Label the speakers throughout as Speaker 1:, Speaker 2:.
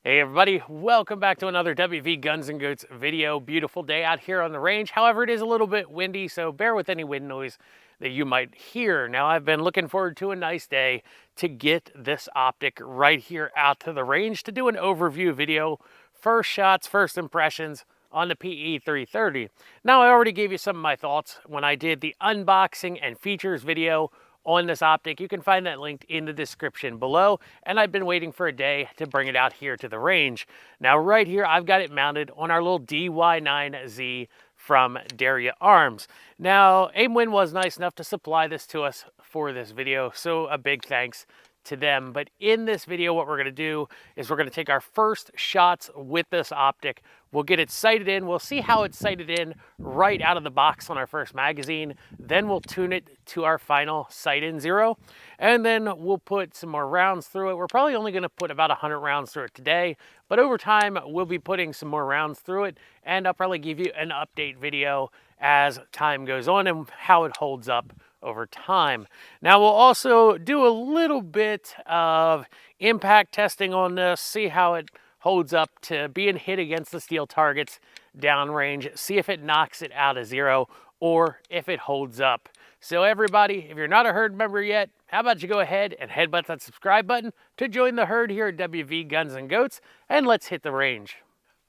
Speaker 1: Hey everybody, welcome back to another WV Guns and Goats video. Beautiful day out here on the range. However, it is a little bit windy, so bear with any wind noise that you might hear. Now, I've been looking forward to a nice day to get this optic right here out to the range to do an overview video, first shots, first impressions on the PE330. Now, I already gave you some of my thoughts when I did the unboxing and features video on this optic. You can find that linked in the description below, and I've been waiting for a day to bring it out here to the range. Now right here I've got it mounted on our little DY9Z from Daria Arms. Now Aimwin was nice enough to supply this to us for this video, so a big thanks to them. But in this video, what we're going to do is we're going to take our first shots with this optic. We'll get it sighted in. We'll see how it's sighted in right out of the box on our first magazine. Then we'll tune it to our final sight in 0. And then we'll put some more rounds through it. We're probably only going to put about 100 rounds through it today, but over time we'll be putting some more rounds through it, and I'll probably give you an update video as time goes on and how it holds up over time. Now we'll also do a little bit of impact testing on this, see how it holds up to being hit against the steel targets downrange, see if it knocks it out of 0 or if it holds up. So everybody, if you're not a herd member yet, how about you go ahead and headbutt that subscribe button to join the herd here at WV Guns and Goats, and let's hit the range.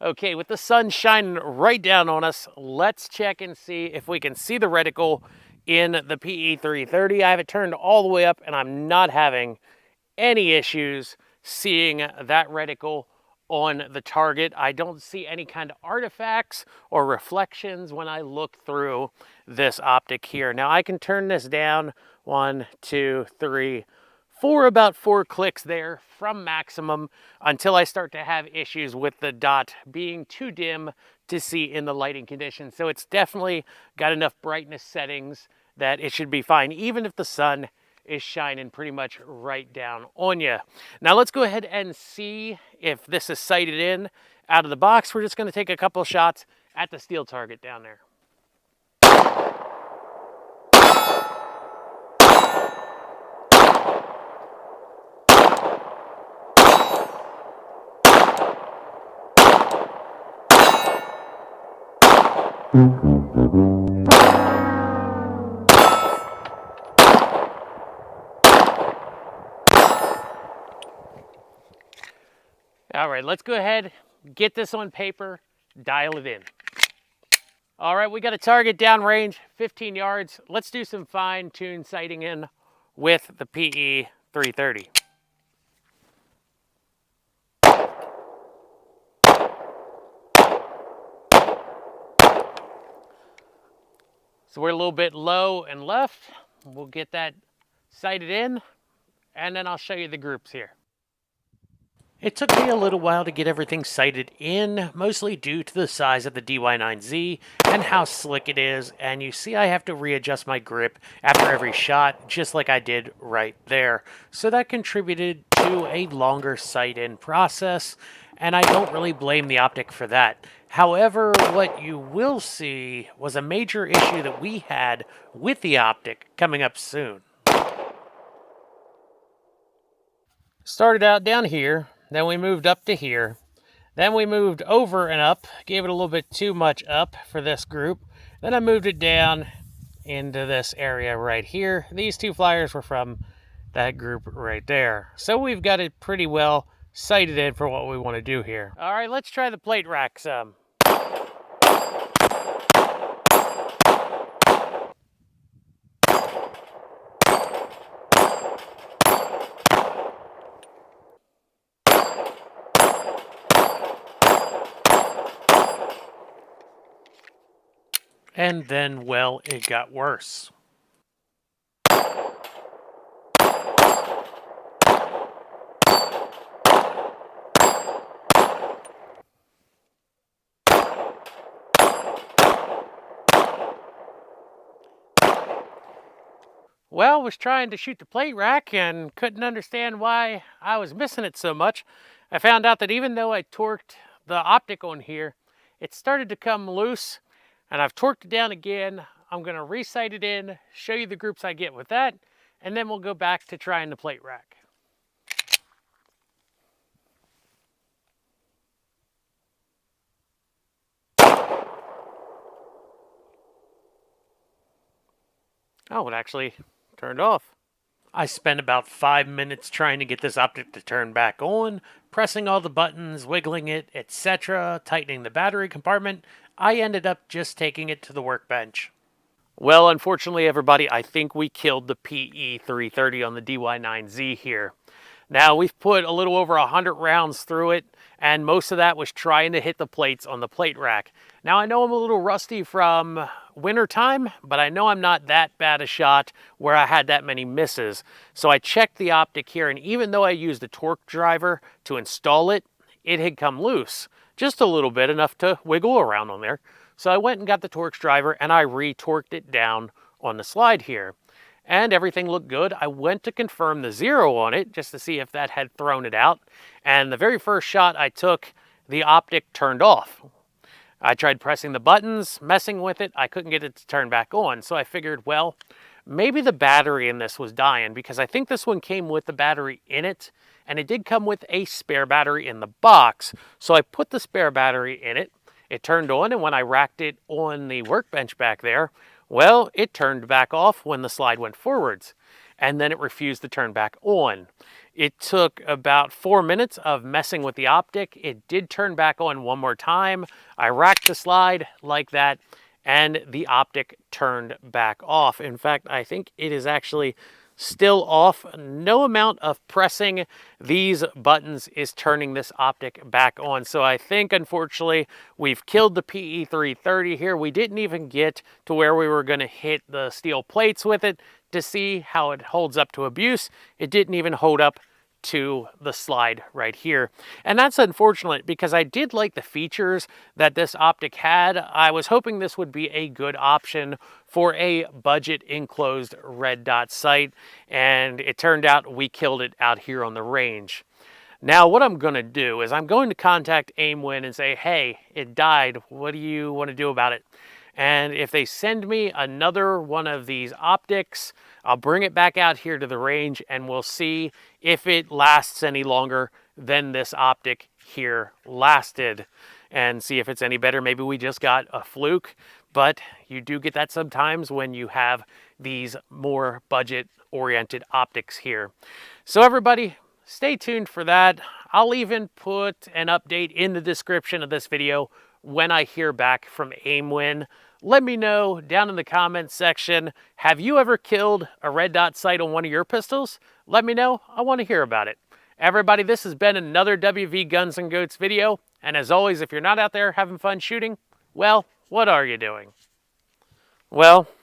Speaker 1: Okay, with the sun shining right down on us, let's check and see if we can see the reticle in the PE330. I have it turned all the way up and I'm not having any issues seeing that reticle on the target. I don't see any kind of artifacts or reflections when I look through this optic here. Now I can turn this down 1, 2, 3, 4, about 4 clicks there from maximum until I start to have issues with the dot being too dim to see in the lighting conditions. So it's definitely got enough brightness settings that it should be fine, even if the sun is shining pretty much right down on you. Now let's go ahead and see if this is sighted in out of the box. We're just going to take a couple shots at the steel target down there. All right, let's go ahead, get this on paper, dial it in. All right, we got a target downrange, 15 yards. Let's do some fine-tuned sighting in with the PE330. So we're a little bit low and left. We'll get that sighted in, and then I'll show you the groups here. It took me a little while to get everything sighted in, mostly due to the size of the DY9Z and how slick it is, and you see I have to readjust my grip after every shot, just like I did right there. So that contributed to a longer sight-in process, and I don't really blame the optic for that. However, what you will see was a major issue that we had with the optic coming up soon. Started out down here, then we moved up to here, then we moved over and up, gave it a little bit too much up for this group, then I moved it down into this area right here. These two flyers were from that group right there. So we've got it pretty well sighted in for what we want to do here. All right, let's try the plate rack some. And then, well, it got worse. Well, was trying to shoot the plate rack and couldn't understand why I was missing it so much. I found out that even though I torqued the optic on here, it started to come loose, and I've torqued it down again. I'm going to resight it in, show you the groups I get with that, and then we'll go back to trying the plate rack. Oh, it actually turned off. I spent about 5 minutes trying to get this optic to turn back on, pressing all the buttons, wiggling it, etc., tightening the battery compartment. I ended up just taking it to the workbench. Well, unfortunately, everybody, I think we killed the PE330 on the DY9Z here. Now, we've put a little over 100 rounds through it, and most of that was trying to hit the plates on the plate rack. Now, I know I'm a little rusty from winter time, but I know I'm not that bad a shot where I had that many misses. So I checked the optic here, and even though I used a torque driver to install it, it had come loose. Just a little bit, enough to wiggle around on there. So I went and got the Torx driver and I re-torqued it down on the slide here. And everything looked good. I went to confirm the 0 on it just to see if that had thrown it out. And the very first shot I took, the optic turned off. I tried pressing the buttons, messing with it. I couldn't get it to turn back on. So I figured, well, maybe the battery in this was dying, because I think this one came with the battery in it, and it did come with a spare battery in the box. So I put the spare battery in it. It turned on, and when I racked it on the workbench back there, well, it turned back off when the slide went forwards, and then it refused to turn back on. It took about 4 minutes of messing with the optic. It did turn back on one more time. I racked the slide like that, and the optic turned back off. In fact, I think it is actually still off. No amount of pressing these buttons is turning this optic back on. So I think, unfortunately, we've killed the PE330 here. We didn't even get to where we were going to hit the steel plates with it to see how it holds up to abuse. It didn't even hold up to the slide right here. And that's unfortunate, because I did like the features that this optic had. I was hoping this would be a good option for a budget enclosed red dot sight, and it turned out we killed it out here on the range. Now, what I'm going to do is I'm going to contact Aimwin and say, hey, it died. What do you want to do about it? And if they send me another one of these optics, I'll bring it back out here to the range and we'll see if it lasts any longer than this optic here lasted, and see if it's any better. Maybe we just got a fluke, but you do get that sometimes when you have these more budget-oriented optics here. So everybody, stay tuned for that. I'll even put an update in the description of this video when I hear back from Aimwin. Let me know down in the comments section, have you ever killed a red dot sight on one of your pistols? Let me know. I want to hear about it. Everybody, this has been another WV Guns and Goats video. And as always, if you're not out there having fun shooting, well, what are you doing? Well,